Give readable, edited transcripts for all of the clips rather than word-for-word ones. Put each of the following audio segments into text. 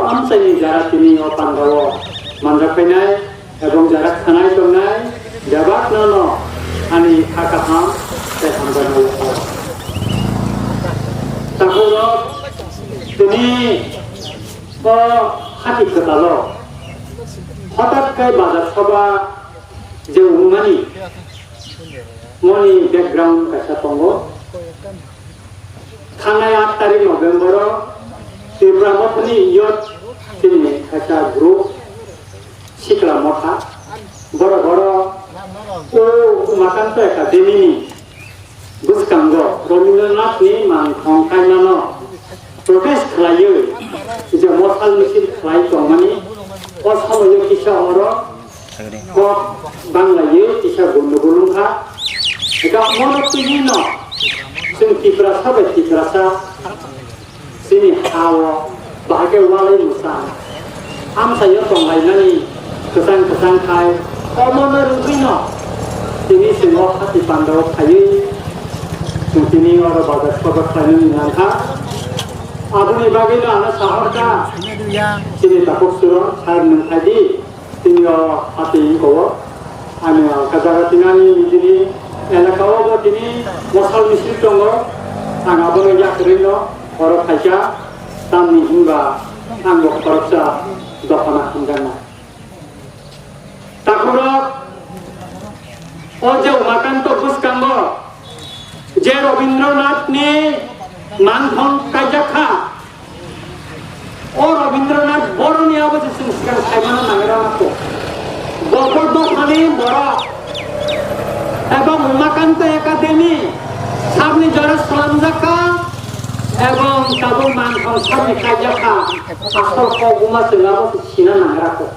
আমসাইनि যারা তিনি পান্ডাও मानजाफैनाय एवं जरा खानाय दंनाय जाबाक न आनि थाकाहाम ते हामगानाय ताखौनो दिनै हाति खोताल' हठाৎ बाजार सभा जे उमानि मनि बेकग्राउंड कासा दङ थांनाय 8 तारिख नभेम्बर त्रिपुरामफोरनि इयत दिनै कासा ग्रुप सिक्ला मथा बड़ बड़ ओ माकान्त एकाडेमी बुसकांग रवीन्द्रनाथनि मानखं खायनानो प्रोटेस्ट खालायो जे मसाल मिছিল खालाय दंमानि अ समयो किसा हर क बांलायो किसा गन्दगलुंखा एका मनोतिनि न जों तिफ्रासा बे तिफ्रासा जोंनि हाव बाहागे वालाय मुसा आमसायो दंलायनानै kesang kesang kai, komoner rubino, ini semua hati pandau kayu, ini orang bagai sebagai kayu nangka, abu ni bagi na anak sahaja, ini takut suruh saya nangkadi, ini hati kau, ane kazaga tingani ini, enak kau buat ini, masal misi tunggu, angga boleh jak rino, orang kaca, tami hingga, anggo korupsa, dohana hingga. তারপর ও যে উমাকান্ত বুসকাঙ্গ যে রবীন্দ্রনাথ নি মানভং কাজাখা ও রবীন্দ্রনাথ বড় নিয়ে আবজে সংস্কার সাইমানো নাগরা মাতো বড় খানি বড় এবং উমাকান্ত একাডেমি সামনে যারা সালামজাকা এবং তাবো মানভং সামনে কাজাখা আসল কগুমা সেলাবো সিনা নাগরাকো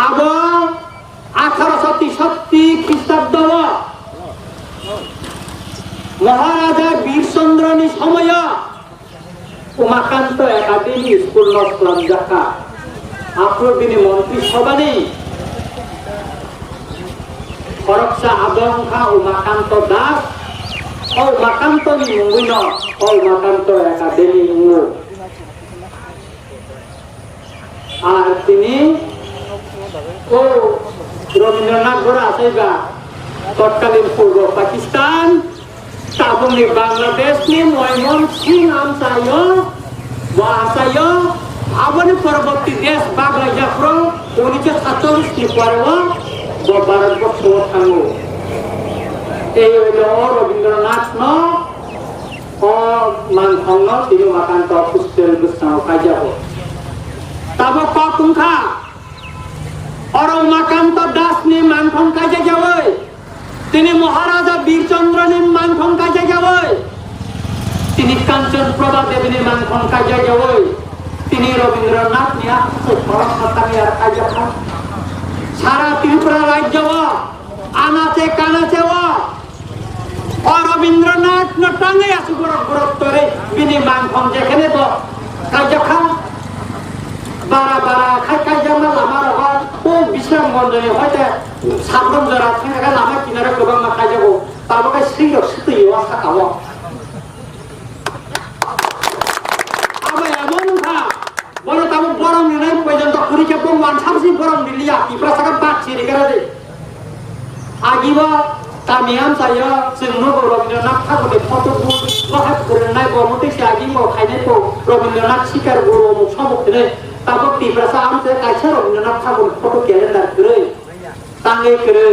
আবো 1863 খ্রিস্টাব্দ মহারাজা বীরচন্দ্রনি সময় উমাকান্ত একাডেমি স্কুল নসলাম জাকা আফ্রদিনী মন্ত্রী সভানি খরকসা আবংখা উমাকান্ত দাস ও উমাকান্ত নি মুঙ্গুইন ও উমাকান্ত একাডেমি মুঙ্গু আর তিনি ও রবীন্দ্রনাথ ঘোরা আসাইবা তৎকালীন পূর্ব পাকিস্তান তাবুনি বাংলাদেশ নি ময়মন সিং আমসায় ওয়াসায় আবনি পরবর্তী দেশ বাংলা জাফর 1947 নি পরেও ভারতবর্ষ থাঙ্গো এই হলো রবীন্দ্রনাথ ন ও মানখং ন তিনি মাকান্ত পুস্তেল বুসনাও কাজাবো তাবো পাকুংখা और उमाकांत दास ने मानखं काजे जावे तिनी महाराजा वीरचंद्र ने मानखं काजे जावे तिनी कांचन प्रभा देवी ने मानखं काजे जावे तिनी रवींद्रनाथ ने परम सत्तानिया काजे खा सारा त्रिपुरा राज्य व आनाचे कानाचे व और रवींद्रनाथ न टांगे आसु गुरुत्व रे बिनी मानखं जेखने तो काजे खा बारा बारा खाय जामा लामा रहा ओ बिश्राम गन्जनि हयते साब्रम जरा थांगा लामा किनारे गोबां माखाय जागौ ताबोखाय सिरियाव सितयो आसाखाव आबो एमनखा बरो ताबो गरम निनाय पयजन तो खुरिके बंवान साबसि गरम दिलिया इफ्रा साका बाथि रिगारे आगिबा तामियाम सायो जोंनो रवीन्द्रनाथ ठाकुरनि फटोखौ बहाय फोरोंनाय गमते आगिबा खायनायखौ रवीन्द्रनाथ शिकार गुरु मुख समखने ताबो तिफ्रासा आमसे कायसा रवीन्द्रनाथ ठाकुर फटो कैलेंडार करे तांगे करे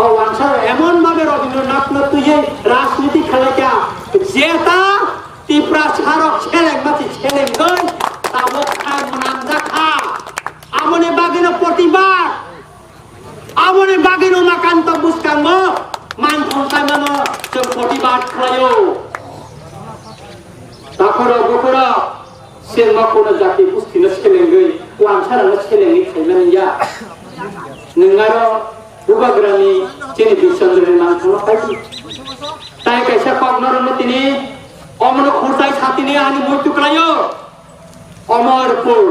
और वांसर एमन भावे रवीन्द्रनाथ न तुझे राजनीति खेलाया जेता तिफ्रा छारक छेलें माथि छेलें गई ताबो खाय मनाम जाखा आमने बागिनो प्रतिबाद आमने बागिनो उमाकांत बुसकांग मानखं खायमानो जों प्रतिबाद खालायो ताखर बखर सेंमा कोना जाति बुस्थिनो सेलेंगै वानसारानो सेलेंनि खायमानिया नोंगारो बुबाग्रानि जेनि बिचन्द्रनि मानखं खायसि ताय कायसा कगनरनो तिनि अमनो खुरताय सातिनि आनि मयतुक्लायो अमरपुर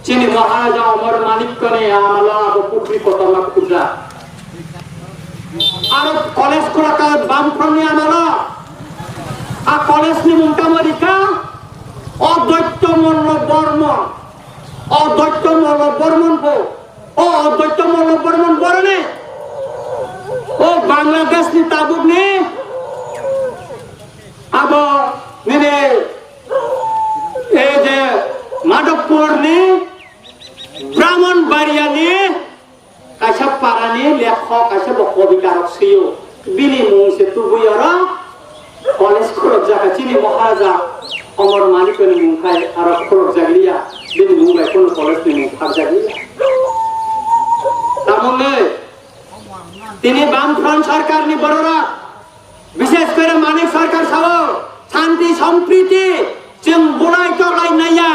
जेनि महाराजा अमर मानिककने आमाला आबो पुख्रि कतमा खुद्रा आरो कलेज खोलाका बामफ्रमनि आमाला आ कलेजनि मुंटामरिका अद्वैत মল্ল বর্মন অদ্বৈত মল্ল বর্মন ও অদ্বৈত মল্ল বর্মন বরণে ও Bangladesh ni tabuk ni abo nene এই যে Madhabpur ni Brahmanbaria ni kaisa parani lekhok kaisa kobikarak siyo bini mungse tubuyara college খরচ জায়গা চিনি মহারাজা অমর মালিকের মুখায় আর খরচ জাগলিয়া বিনি মুম্বাই কোন কলেজ নেই মুখার জাগলিয়া তামঙ্গে তিনি বামফ্রন্ট সরকার নি বড়রা বিশেষ করে মানিক সরকার সহ শান্তি সম্প্রীতি जों बुलाय तलाय नाया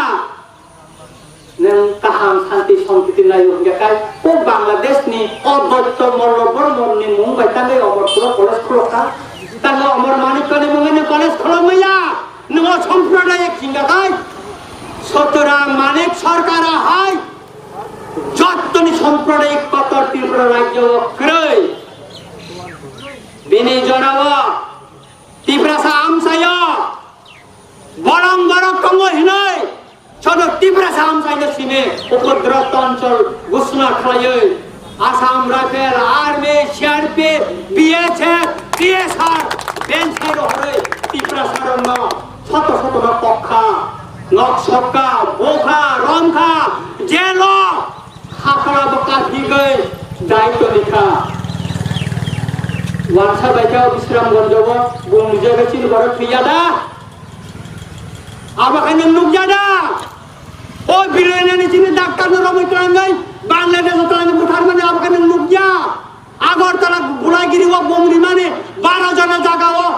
नों गाहाम शान्ति सम्प्रीति नायो होनगाखाय ओ बांग्लादेशनि अद्वैत मल्ल बर्मननि मुंबाय तांगे अमरपुर कलेज खुलखा तांगे अमर मानिकनि मुंगनि कलेज खुलमैया नों सम्प्रदाय खिंगाखाय सतरा मानिक सरकार हाय जत्तनि सम्प्रदाय कतर त्रिपुरा राज्य क्रय बिनि जनावा त्रिपुरा आमसाय বরং বরং কঙ্গ হিনয় ছোট তীব্র সাম সাইনে সিমে উপদ্রব অঞ্চল ঘোষণা খায় Assam rifle army CRP BSF TSR বেঞ্চের হরে তীব্র সারঙ্গ শত শত পক্ষা নকশকা বোখা রমখা জেল হাকড়া বকা দিগৈ দায়িত্ব লিখা ওয়ানসা বাইকাও বিশ্রামগঞ্জব বুমজে গেছিল বড় ফিয়াদা abakan yang nuk jada oh bila ni sini daktar ramai kerangai Bangladesh telah berthar mana abakan yang nuk ja agar telah bulai giri wa bom di mana 12 jana jaga wa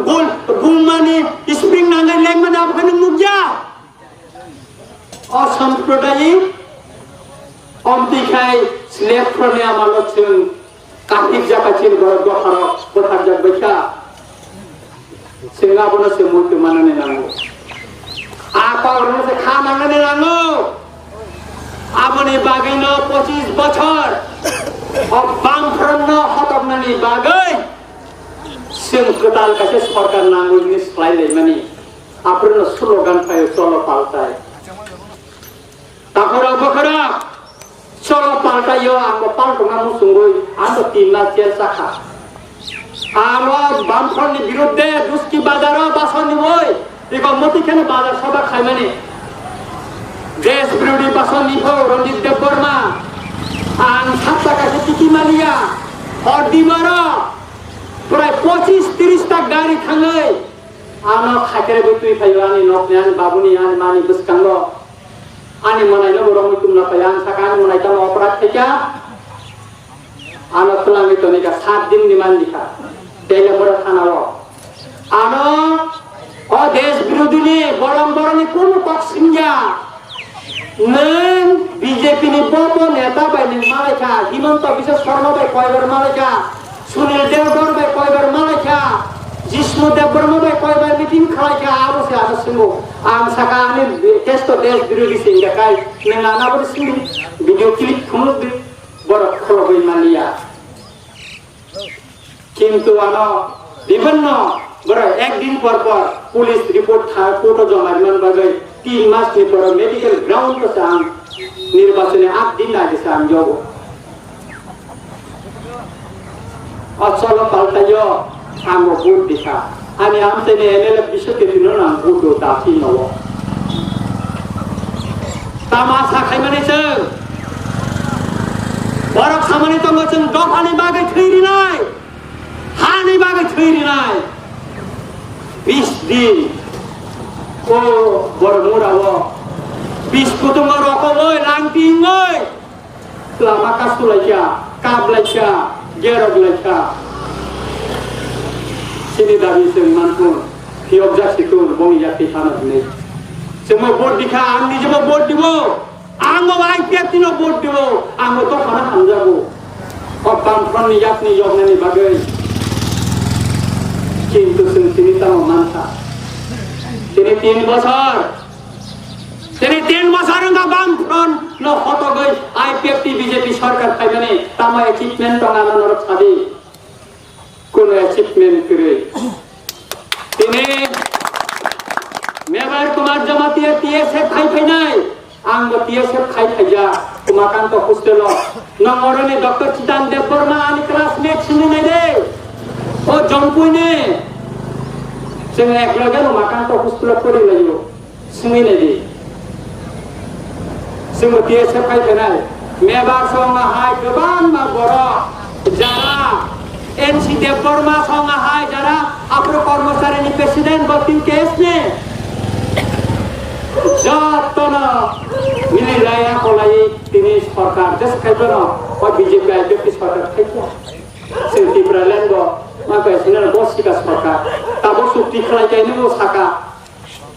gol bom mana spring nangai leng mana abakan yang nuk ja asampradai omti khai slave prone amalo chung katik jakacin borok dohara kothar jak bacha singa bono se mutu manane nango apa orang se khana ngane rango amone bagino 25 বছর ob bamfront hotok nani bagai sing ketal kaise sarkar nango ni slai le mani aprno slogan payo cholo paltai takora bokara cholo paltai yo ambo paltonga musungoi ando timna jel sakha amo bamfront ni biruddhe duski bazaro basoni boy Iko mati kena bazar sabak khai mane desh birodi bason nifo Ranjit Dev Burma an satta kaise tiki malia hordi mara pray 25-30 ta gari thangai ano khakere butui phaiwani noknyan babuni an mani buskango ani manai no borong tumna payan sakan manai ta operat theka ano tulangi tonika 7 din niman dikha tele bora thanalo ano o desh birodhi ni borong borong ni kono paksinja neng BJP ni bobo neta bai ni malaika Himanta Biswa Sharma bai koibar malaika Sunil Devgar bai koibar malaika Jishnu Dev Burma bai koibar meeting khalaika abo se ado singo am saka ani testo desh birodhi singa kai neng ana bor singi video clip khunu di bor kholo bai malia kintu ano bibhinno বড় একদিন পর পর police report photo জমা মান বাগাই 3 মাস নি পর medical ground তো সাম নির্বাচনে 8 দিন আগে সাম যাব অচল পাল্টাইও আমো ভোট দিছা আমি আমতে নে এমএলএ বিশ্বকে দিনো না ভোট দাতি নব তামাশা খাইমানে जों বড় খামানি তো जों দফানি বাগে থৈরি নাই হানি বাগে থৈরি নাই 20 दिन o bormura wo 20 kutung rokok oi langting oi lama kasulaika kablaika geroglaika sini dari semanpun hiobjak sikun bongi jati tanah ni semua bot dikha amni jebo bot dibo amo bai petino bot dibo amo to kana hamjabo opam front ni yakni yognani bagai কিন্তু তিনি তাও মানতা তিনি 3 বছর nga বামফ্রন্ট no হতো গই IPFT BJP সরকার খাইবানে তামা achievement টঙানো নরক ছাদি কোন অ্যাচিভমেন্ট করে তিনি Mebar Kumar Jamatia TSF khai phainai angbo TSF khai phaija kumakan to hostelo nongorone Dr. Chitan Debbarma ani classmate sini nai de o jompui ne जों एकलगे माकान तो हस्टेल फरायलायो सिंनि नायदि जों TSF फाय फैनाय मेबार संहाय गोबां मा बर' जारा NC देबबर्मा संहाय जारा आप्र कर्मचारिनि प्रेसिडेन्ट बतिन केसने जतन मिलिराया कलाई तिनि सरकार जस खायबन ओ बीजेपी आइपी सरकार खायखो जों तिब्रालेन्ड माखासेनो बसिका सरकार ताबो सुक्ति खालायनायनि साका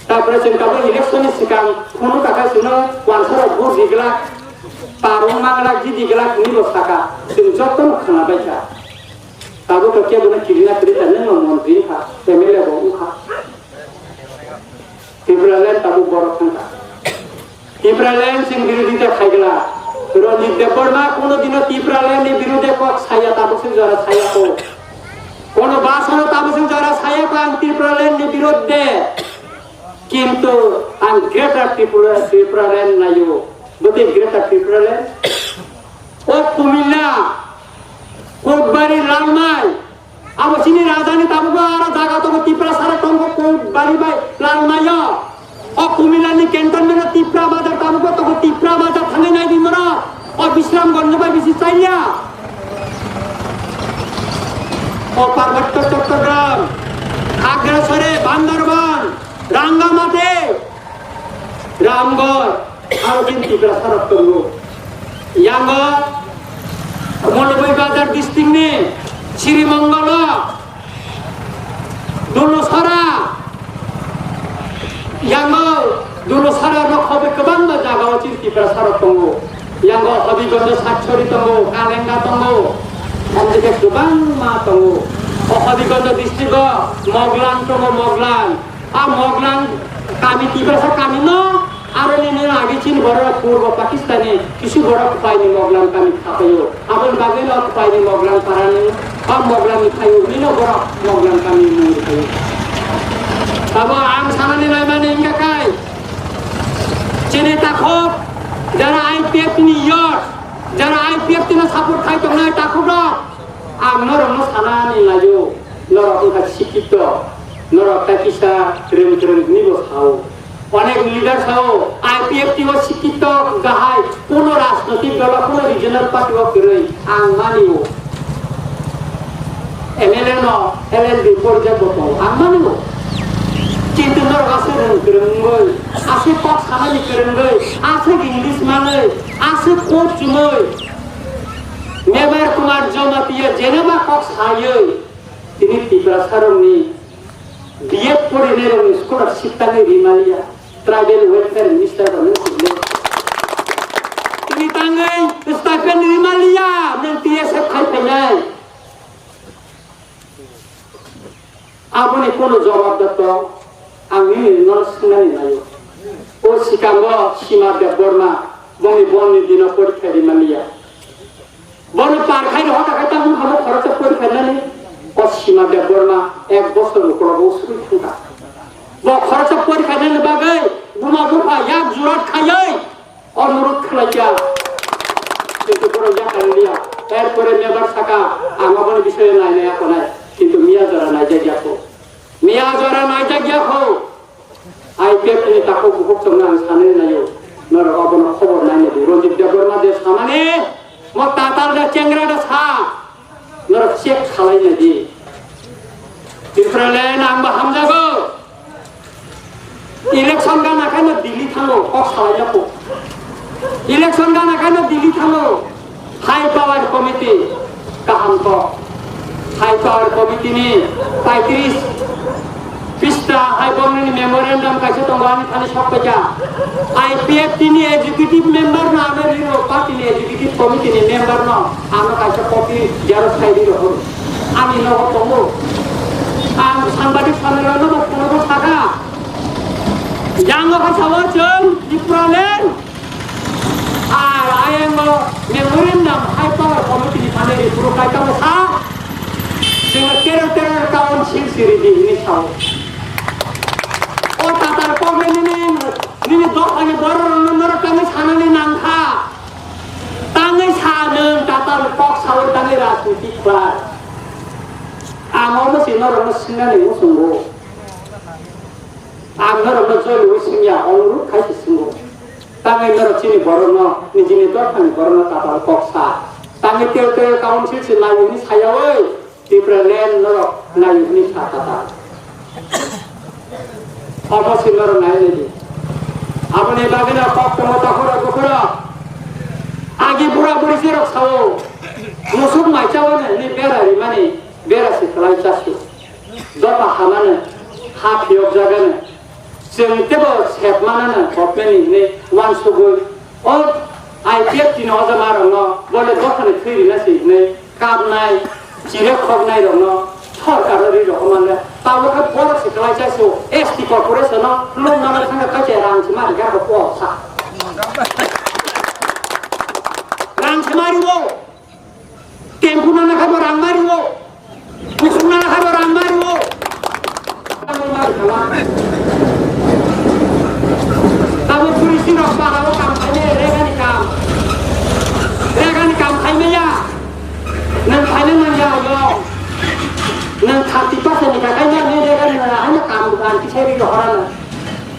तारपरे जों ताबो इलेक्शननि सिगां खुनु थाखायनो वानसार भोट दिग्ला पारं मांगला गिदिग्ला नि साका जों जतन खालामबाय था ताबो तो केबो किरिना किरिना नों मन्त्रि खा एमएलए बो उखा तिब्रालेन्ड ताबो बर' थांगा तिब्रालेन्ड जों बिरोधिता खायगला रंजित देबबर्मा कोनो दिनो तिब्रालेन्डनि बिरुद्धे कक साया ताबो जों जरा सायाखौ কোনো বাসনা তাবসিং যারা সায়াক আং ত্রিপুরাল্যান্ডের বিরুদ্ধে কিন্তু আং গ্রেটার ত্রিপুরাল্যান্ড নাইও বতে গ্রেটার ত্রিপুরাল্যান্ড ও কুমিল্লা কোটবাড়ি লালমাই আবসিনি রাজধানী তাবগো আর জায়গা তো ত্রিপুরা সারা তঙ্গ কোটবাড়ি বাই লালমাই ও কুমিল্লানি ক্যান্টনমেন্ট ত্রিপুরা বাজার তাবগো তো ত্রিপুরা বাজার থানে নাই দিমরা ও বিশ্রামগঞ্জ বাই বেশি চাইয়া ও পার্বত্য চট্টগ্রাম আগ্রাসরে বান্দরবান রাঙ্গামাটি রামগড় আরো কিন্তু প্রসারক করব ইয়াঙ্গ মৌলভী বাজার ডিস্ট্রিক্ট নে শ্রীমঙ্গল দুলসরা ইয়াঙ্গ দুলসরা রকবে গোবাं জায়গাও কিন্তু প্রসারক করব ইয়াঙ্গ হবিগঞ্জ সাতছড়ি দङ কালেঙ্গা দङ Amjike gobaं ma tongo Hadigonj district Moglan tongo Moglan Moglan kami tibrasa kami no aro ni age chin boro purbo Pakistani kisu boro paini Moglan kami khapayo abon bagelo paini Moglan parani Moglan khayo ni no boro Moglan kami mur khayo abo am sanani nai mane inga kai chene takhok jara IPF ni yor যারা IPF তিনা support খাইতো না টাকুর আর নরম সানানি লাজো নরম শিক্ষিত নরম কিসা train train নিব খাও অনেক লিডার খাও আইপিএফ টিও শিক্ষিত গাহাই কোন রাজনৈতিক দল কোন রিজনাল পার্টি ও করে আং মানিও এমএলএ ন এলএলবি পর্যাপ্ত আং মানিও কিন্তু নর আছে রংগই আছে পক সানানি করঙ্গই আছে ইংলিশ মানে আছে কোট চুমই মেবার কুমার জমাতিয়া জেনেবা কক সায়ই তিনি ত্রিপুরা সারংনি বিএড পড়িনে রং স্কলারশিপ তানে রিমালিয়া ট্রাইবেল ওয়েলফেয়ার মিনিস্টার বলেন তিনি তাঙ্গই স্টাইপেন রিমালিয়া নং টিএসএফ খাই পেলাই আপনি কোন জবাব দত্ত আমি নরসিংহানি নাইও ও সিকাঙ্গ সীমা দেববর্মা বনি বনি দিন পরীক্ষা রিমালিয়া বড় পারখাই হতা খাইতা মু ভালো খরচ পরীক্ষা নানি ও সীমা দেববর্মা এক বছর উপর বসুই থাকা ব খরচ পরীক্ষা নানি বাগাই বুমা বুফা এক জুরাত খাইই অনুরোধ খাইয়া কিন্তু বড় যা খাইলিয়া এরপরে মেবার থাকা আমাগন বিষয়ে নাই না এখন কিন্তু মিয়া জরা নাই জায়গা মিয়া জরা নাই জায়গা হো আইপিএফ ni তাকো বুক চংনা সানে নাইও নর অবন খবর নাই নি রঞ্জিত দেববর্মা দে সামানে ম তাতাল দা চেংরা দা সা নর চেক খালাই নাদি ত্রিপুরাল্যান্ড আংবা হামজাগো ইলেকশন গানা কেন দিল্লি থাঙ্গো কক খালাই যাবো ইলেকশন গানা কেন দিল্লি থাঙ্গো হাই পাওয়ার কমিটি কাহাম তো হাই পাওয়ার কমিটি নি 35 Pista hai bomni memorandum kaise tongani khani sakpeja IPF tini executive member na ameri ro party ni executive committee ni member na amo kaise copy jaro saidi ro ami no tomo am sambadi samelo no kono thaka jango ka sawo chung Diprolen ar ayengo memorandum hai power committee ni ameri puro kaita mo sa singa tero council siri di ni sao ও তাতার কবে নিনি खालि राजनीति class आमावनो सिनरनो सिंनानै मुसुंगो आंनरनो जलु सिंया अनुरुध खायसे सिंगो तांगे नर चिनि बरनो निजिनि दरखानि बरनो ताताल कक्सा तांगे तेल काउन्सिल सि नायुनि सायावै दिप्रेलेन नर नायुनि साताता अबसि नर नायनि आपने बागेना कक्कमता खरा गखरा आगे बुरा बुरि सेरक सावो मुसुक माइचावनो नि बेरारि माने बेरासि खालाय जासि दपा हामानो हा फियक जागानो जों तेबो सेबमानानो गभर्नमेन्टनि वान सुगुय अ आइपिएफ दिनो जमारनो बले दखाने थैरिनासि नै काबनाय जिरे खबनाय रनो सरकारनि रकमानो तावलका बरसि खालाय जासि एसटी कर्पोरेशन लुमनानै थांगा काचे रांसि मारि गारबो पसा रांसि मारिवो टेम्पु नाना खाबो रां मारिवो कुसुम नाना खाबो रां मारिवो ताबो पुलिसनि रखबाराव काम खायने रेगानि काम खायमेया नों खायनो नांगौ नों 30% नि खायनो नि रेगानि हायनो काम गान किसेरि रहरानो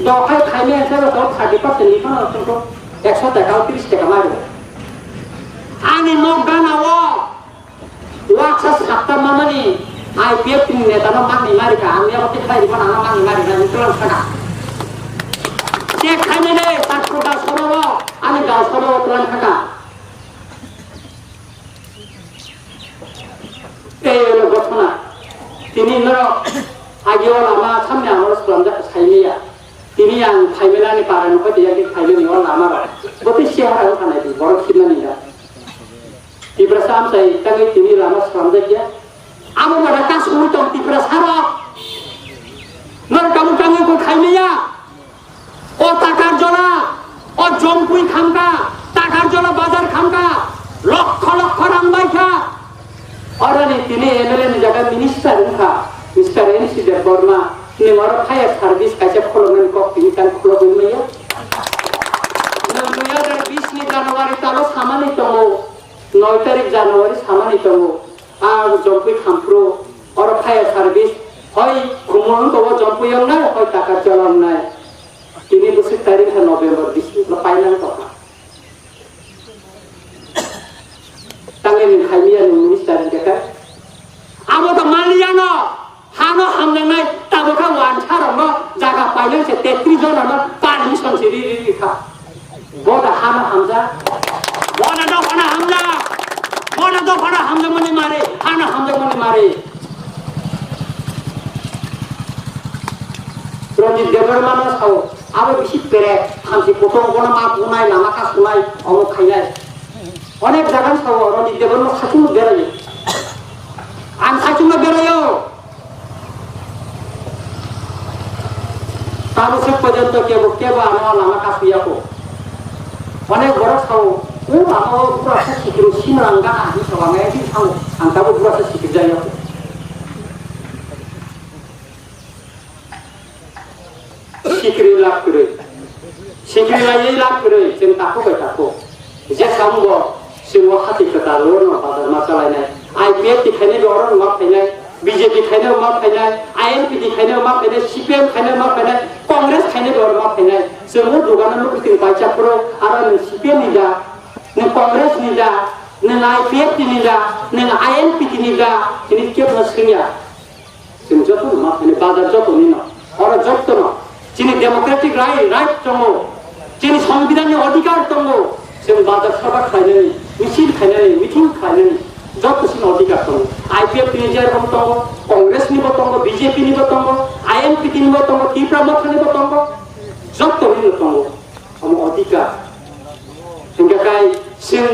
दखाय खायमे सेरो 30% नि खानो तंको 100 টাকা 30 টাকা मारो आंनि नगानावो वाक्सा सात्ता मामानि आइपिएफ नि नेतानो मानि मारिका आंनियाव खायरि माना मानि मारिका निकलां साना चेक खायने ने तारखोदा सराव आंनि गाव सराव तलां थाका एलो गथना तिनि नर आगियाव लामा सामने आंर सलामजा साइनिया तिनि आं फाइमेलानि पारानो फदियानि फाइमेनि अ लामा गति सेहाराव थानाय बर खिनानिया तिब्रा सामसाय तांगे तिनि लामा सलामजाया आमो मादा कासु तम तिब्रा सारा नर कामु कामु को खाइमेया ओ टाकार जला ओ जमपुई खामका टाकार जला बाजार खामका लक्ष लक्ष रां बायखा अरनि तिनि एमएलए नि जागा मिनिस्टार नखा मिस्टार एनसी देव बर्मा निमर फायर सार्भिस काचे खलमन को तिनि कान खलबन मैया 2020 नि जानुवारि तालो सामानि तमो 9 तारिख जानुवारि सामानि तमो आ जमपुई खामप्रो और फायर सार्भिस हय खुमन तो जमपुयं ना हय टाकार जलाम ना ini busi tarik November di sini lepain toka. Tangan yang kami yang minister kita. Amo to maliano, hano hamnai, tamu kan wancar ono, jaga payung setetri zona ono, permission siri kita. Boda hana hamza, boda do hana hamza mani mare, hana hamza mani mare. Project development sao. आबो बिसि पेरे खामसि पटं गना मा बुनाय लामा कासुनाय अमो खायनाय अनेक जागान साव रनि देबन खाथिं बेरायो आं खाथिं बेरायो ताबसे पर्यंत केबो आनो लामा कासुयाको अनेक बड़ साव ओ आनो पुरा सिकिरु सिमरांगा आनि सावांगाय दि साव आं ताबो पुरा सिकिर जायो sikri lap kure sikri lai lap kure जों ताको बाय ताको जे सामगो सिंगो हाति कथा लोनो बाजार मासालाय नाय आइपिएफ दिखायने दरन मा फायनाय बीजेपी खायने मा फायनाय आईएनपी दिखायने मा फायनाय सीपीएम खायने मा फायनाय कांग्रेस खायने दर मा फायनाय जों दुगाना लुकिन बायचापुरो आरो न सीपीएम निजा न कांग्रेस निजा न आइपिएफ निजा न आईएनपी निजा ini केप नसिया जों जतो मा फायनाय बाजार जतो निनो और जतो न যিনি ডেমোক্রেটিক রাইট দङ যিনি সংবিধানनि अधिकार दङ जों बाजार सभा खायनानै मिছিল खायनानै मिटिं खायनानै जतसिन अधिकार दङ आइपिएफ नि जेरकम दङ कांग्रेसनिबो दङ बिजेपिनिबो दङ आईएनपीनिबो दङ त्रिपुरा मथनिबो दङ जतनिबो दङ हम अधिकार जोंखाय जों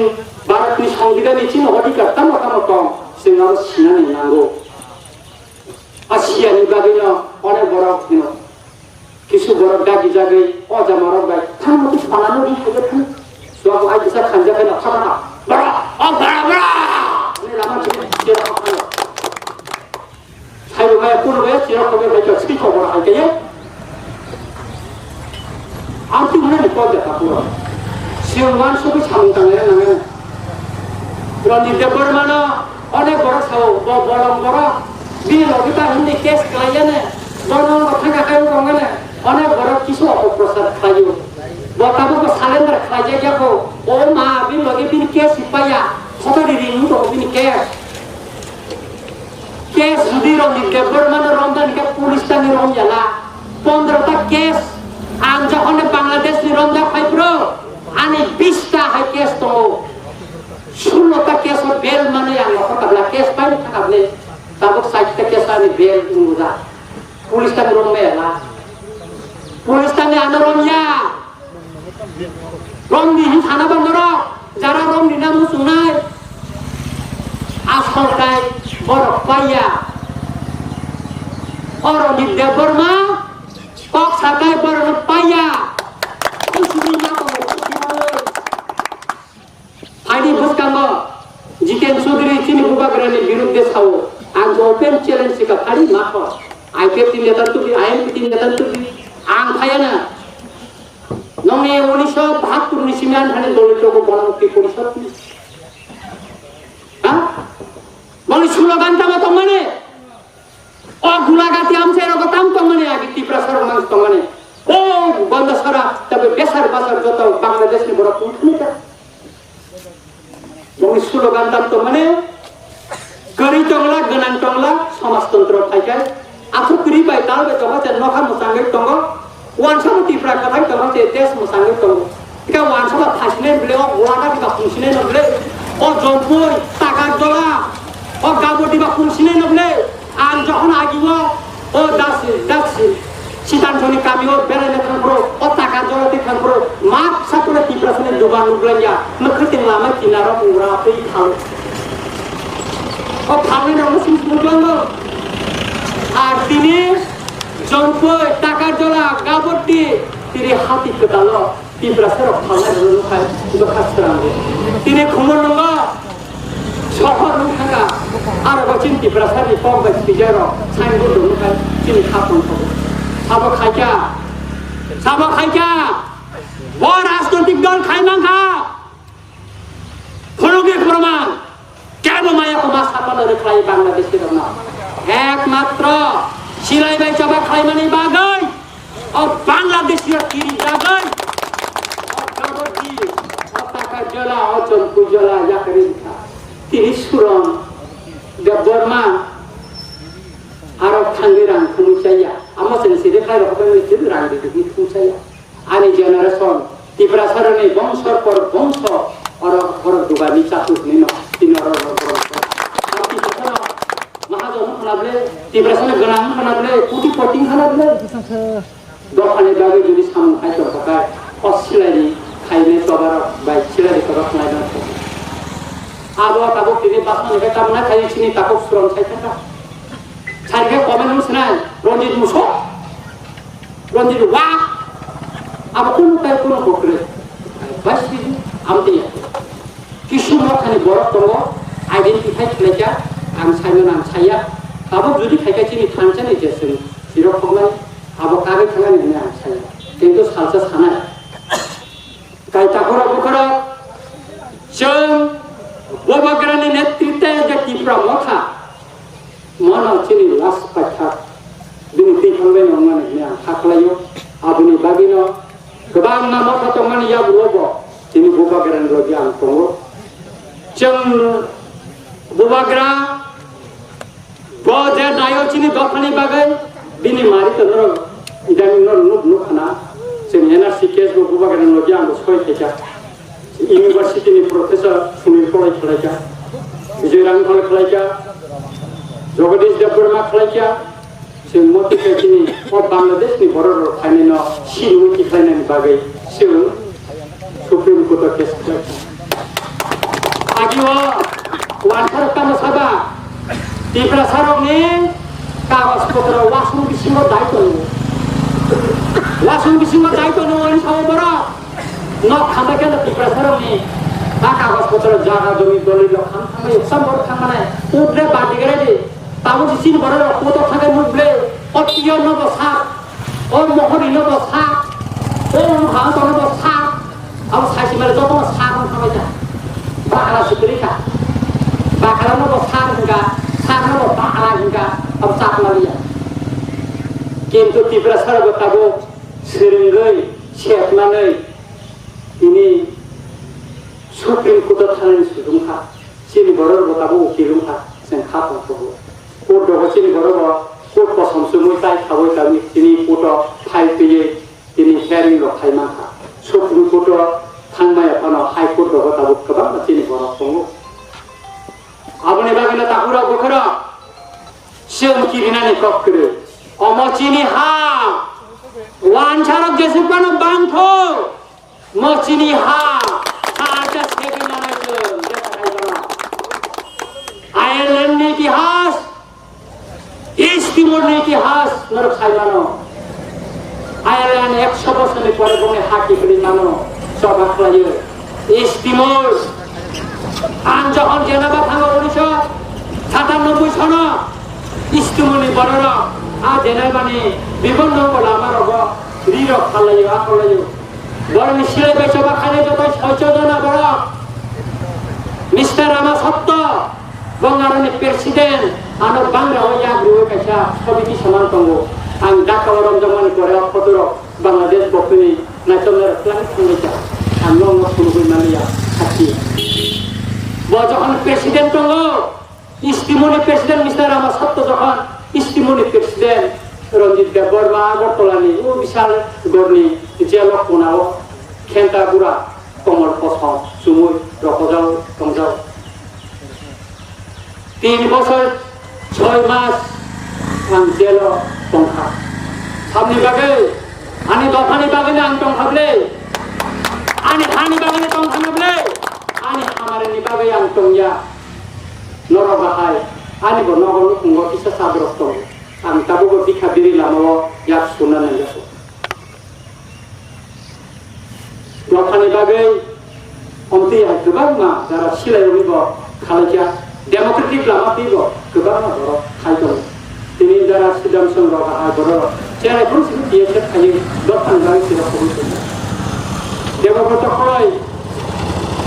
भारतनि संविधाननि थिन अधिकार तानो दं जों सिनानै नांगौ आसियानि बागैनो अनेक बरफ दिनो किसु बरफ दागि जागै अजा मारब बाय थांमोति फानानो दि हागो थां सुआबो आइ बिसा खानजाखाय ना खाना बरा नि लामा चिके खानो साइबो बाय पुरबे चिरा खबे बाय चस्कि खबर हायके आंति मुने नि पद था पुरो सिंवान सुबि सामु तांगे नाङे রঞ্জিত দেববর্মানো অনেক বড় সাও বড় বড় বিয়ে লবিতা হিন্দি কেস খাইয়ানে বড় থাকা খাই রঙানে অনেক বড় কিছু অপপ্রচার খাইও বতাবো সালেন্দার খাইজে যাবো ও মা বিন লগে বিন কেস পাইয়া সতরি রিং তো বিন কেস যদি রঞ্জিত দেববর্মানো রমজানকে পুলিশ টানি রমজালা 15টা কেস আম যখন বাংলাদেশ রমজা পাইপ্রো আনি 20টা হাই কেস তো 16টা কেস বেল মানে আলো কাবলা কেস পাই থাকলে তাবক 60টা কেস আমি বেল মুজা পুলিশ টানি রমমেলা পুলিশ টানি আনো রময়া রমনি থানা বন্ধর যারা রমনি নাম শুনায় আসলটাই বড় পাইয়া রঞ্জিত দেববর্মা কক সাকাই বড় পাইয়া ফাইনি ভুসকাঙ্গ জিতেন চৌধুরী চিনি বুবাগ্রানের বিরুদ্ধে ছাও আং ওপেন চ্যালেঞ্জ সিকা ফাড়ি মাখ আইপিএফটি নেতার তুলি আইএনপিটি নেতার তুলি আং ফায়ানা নংনে 1972 নিসিমান থানে দলিত গণমুক্তি পরিষদ হ্যাঁ বলি স্লোগান তামা তো মানে ও গুলাগাতি আমছে এরকম তাম তো মানে আগে ত্রিপুরা সরকার মানুষ তো মানে ও বন্ধ সারা তবে বেসার বাজার যত বাংলাদেশের বড় কুটনীতি বলি স্লোগান তাম তো মানে গরি টংলা গনান টংলা সমাজতন্ত্র থাইকায় আফুকরি বাই তালবে তবে নখা মোসাঙ্গে টঙ্গ ওয়ানসাম ত্রিপুরা কথাই তবে দেশ মোসাঙ্গে টঙ্গ এটা ওয়ানসাম ফাসনে বলে ও গোলাটা দিবা ফুসিনে নবলে ও জম্পুই টাকার দলা ও গাবটি বা ফুসিনে নবলে আর যখন আগিব ও দাসি সিদ্ধান্তনি কামিও বেড়াইলে থাকবো ও টাকা জলাতে থাকবো মাপ সাপরে ত্রিপুরাসনে দোকান উগলাইয়া নখতে লামা কিনারা উড়া পেই খাও ও খাওয়াই না মুসলিম আর তিনি জম্পই টাকার জলা গাবটি তিনি হাতি কেতালো ত্রিপুরাসের খাওয়াই রুখায় দোকাস্ত্রাঙ্গে তিনি খুমর নঙ্গ শহর থাকা আর বচিন ত্রিপুরাসারি পক বাই বিজয় সাইনবোর্ড দোকান তিনি খাপন খাবো সাবো খাইকা বড় রাজনৈতিক দল খাই মাংখা খনকে প্রমাণ কেন মায়া কুমার সাপানের খাই বাংলাদেশের না একমাত্র সিলাই বাই চাবা খাই মানে বাগাই ও বাংলাদেশের কিরি বাগাই ও কাবতি ও টাকা জলা ও চম্পু জলা ইয়াকরি তিনি সুরন দেববর্মা আরো খাঙ্গে রাং খুমুচাইয়া আমার সেন্সিতে খাই রকমের হয়েছে রাং দিতে খুমুচাইয়া আনি জেনারেশন ত্রিপুরা সরণে বংশর পর বংশ অর দুগানি চাতুস নিন তিন মহাজন খানাবলে ত্রিপুরা সরণে গনাম খানাবলে কুটি পটিং খানাবলে দখানে দাগে যদি সামু খাই তো থাকায় অসিলারি খাইনে সবার বাই ছিলারি সবার খাই না আবো তাবো তিনি বাসন একা কামনা খাইছিনি তাকো সুরন খাই থাকা সারিকে কমেন্ট মুসনাই রঞ্জিত মুসো রঞ্জিত ওয়া আবার কোন তাই কোন বকরে বাস দিদি আমতে কিছু মখানি বড় তঙ্গ আইডেন্টিফাই খাইকা আম সাইমন আম সাইয়া আবার যদি খাইকা চিনি থানছানি যেছেন সেরকম নাই আবার কাগে থাকা নেই আম সাইয়া কিন্তু সালসা সানাই কাই তাকরা বকরা जों बबाग्रानि नेतृत्वे जे त्रिपुरा मथा मनाव चिनि लास पाठा दिनै थैखांबाय नंमाने आं थाख्लायो आबुनि बागिनो गोबां नामाव दंमोन याबुलबो दिनै बबाग्रानि लगे आं दङ जों बबाग्रा बजे दायो चिनि दखानि बागै दिनै मारि तनर इदानि नुक नुखाना जों एनआरसि केस बबाग्रानि लगे आं सय थाइका इउनिभार्सिटी प्रोफेसर सुनील कलाई खलाइका विजय रांगफल खलाइका जगदीश देबबर्मा खलाइका जों मतिके दिनै बांलादेशनि बर' खायनो सिलु खिखायनायनि बागै जों सुप्रिम कोर्ट केस खलाइका आगियो वानथार कामसाबा ত্রিপুরা सरकनि कागजपत्र वासुं बिसिङाव दायित्व वासुं बिसिङाव दायित्व नङैनि सायाव बर' न खामबाय केन त्रिपुरा सरकनि कागजपत्र जागा जমি दलिल खामखांबाय एक्सामबर खांबाय उद्रे बादिगरेदि ताबो जिसिन बर' कोतो थांगाय मुब्ले अतिय नब सा ओ महरि नब सा ओ हां नब सा अब साइसिमाले जतो सा खामबाय जा बाला सिकरिका sarana besar enggak, sarana pahala enggak, absak malia. Kintu tibra sarana tabu serenggai, siapmanai ini Supreme Court थानाय सुबुंहा सिनि बर' गथाबो उकिलुंहा जों खाफाखौ कोर्ट दङ सिनि बर' कोर्ट पसमसुमै ताइ खाबै तानि सिनि कोर्ट फाइल फैयो सिनि हेयारिं ल' खायमाखा सुप्रिम कोर्ट थांनाय फानाव हाइ कोर्ट दङ ताबो गोबां सिनि बर' दङ आबनि बागैना ताकुरा बखरा जों किरिनानि कक्रो अमचिनि हा वानसारक जेसेबानो बांथो मचिनि हा आजा सेकेन्ड आयरलैंड ने इतिहास ईस्ट तिमोर ने इतिहास नरक साइमानो आयरलैंड 100 বছরের পরে বনে হাকি করে মানো সব আখলাইয়ে ईस्ट तिमोर আন যখন জেনেভা থাঙ্গো 1997 সন ईस्ट तिमोरनि বড়রা আ জেনেভানি বিভিন্ন লামার রব রিরক খালাইয়ে আখলাইয়ে বড় মিছিলে বেচবা খানে যত সচেতনা বড় মিস্টার রামা সত্য বঙ্গারনি প্রেসিডেন্ট আনো বাংলা হইয়া গ্রুপ কাছা সবিতি সমান তঙ্গো আং ঢাকা রমজান করে ফটোর বাংলাদেশ বকনি ন্যাশনাল প্ল্যান সংগঠন আং নং সুলুগুই মালিয়া থাকি যখন প্রেসিডেন্ট তঙ্গো ইস্তিমনি প্রেসিডেন্ট মিস্টার রামা সত্য যখন ইস্তিমনি প্রেসিডেন্ট রঞ্জিত দেব বর্মা আগরতলানি ও বিশাল গড়নি জেলক কোনাও খেন্তা বুড়া কমল পছন্দ চুমুই রকজাও টংজাও 3 বছর 6 মাস আং জেল টংখা সামনি বাগে আনি দফানি বাগে আং টংখাবলে আনি হানি বাগে টংখাবলে আনি আমারনি বাগে আং টংয়া নরবাহাই আনি বনগল কুঙ্গ কিসা সাদরস্ত আং তাবুগো দিখা দিরি লামাও ইয়াক সুনা নাইয়াসো দফানি বাগে অন্তি গোबां मा যারা সিলাইব খালাইয়া ডেমোক্রেটিক লামা দিব গোबां मा बर' খাইদों তিনি যারা সুদাম চন্দ্র বাহাই बर' যারা কোনসিম দিয়েছে খাই দফান গাই সিরা কবুল দেবব্রত কই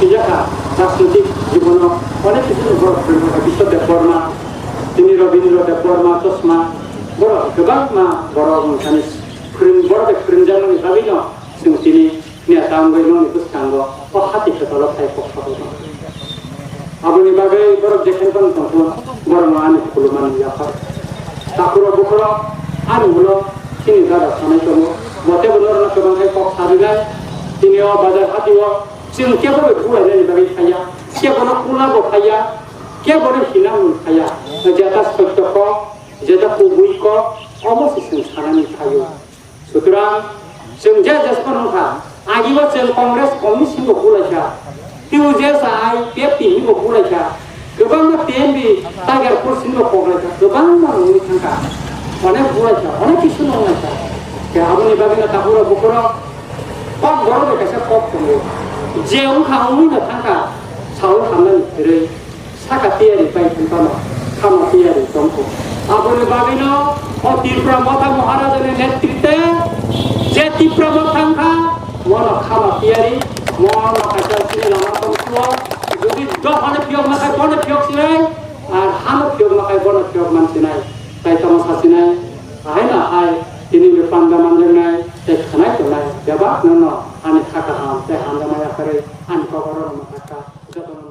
ইজাকা রাজনৈতিক জীবন অনেক কিছু বড় বিশ্বদেব বর্মা তিনি রবীন্দ্র দেব বর্মা চশমা বড় গোबां मा बर' মনসানি বড় ফ্রেন্ডজানি ভাবিনো जों তিনি নিয়া তাঙ্গই ননি পুস্তাঙ্গ ও হাতি খেতল খাই পক্ষাবো আবনি বাগে বড় দেখেন কোন কোন বড় মান কুলমান ইয়াফা তাকুরা বকরা আর হলো তিনি দাদা সানাই তো মতে বলর না কোন খাই পক্ষ সাবিনা তিনি ও বাজার হাতিও जों কেবল বুয়াইনি বাগে খাইয়া কেবল কুলাবো খাইয়া কেবল হিনাম খাইয়া যেটা সত্যক যেটা কুবুইক অবশ্যই जों সানানি খাইও সুতরাং जों যে জেসপনখা आगिबो जों कांग्रेस कमिसनखौ बुलायसा टिउजेसाय पेपिनिखौ बुलायसा गोबां टिएमबि टाइगार फर्सनिखौ बुलायसा गोबां मानसिनि थांखा अनेक बुलायसा अनेक किसु नंलायसा के आबनि बागैना ताकुरा बकरा पक बर' बेकासा पक दङो जेउ खावैनो थांखा साव खामनानै जेरै साखाथियारि बायथानफानो खामाथियारि दंखौ आबनि बागैनो अ त्रिपुरा माता महाराजानि नेतृत्वे जे त्रिपुरा थांखा মনা খাওয়া পিয়ারি মনা কাটা সিনে লামা কমসুয়া যদি দফানে পিয়ক মাখায় বনে পিয়ক সিনাই আর হানো পিয়ক মাখায় বনে পিয়ক মানসিনাই তাই তামাশা সিনাই আয় না আয় তিনি পান্ডা মানজনাই তাই খানাই তো নাই দেবা নন আনি থাকা হাম তাই হান্দা মায়া করে আনি কবর মাথা যতন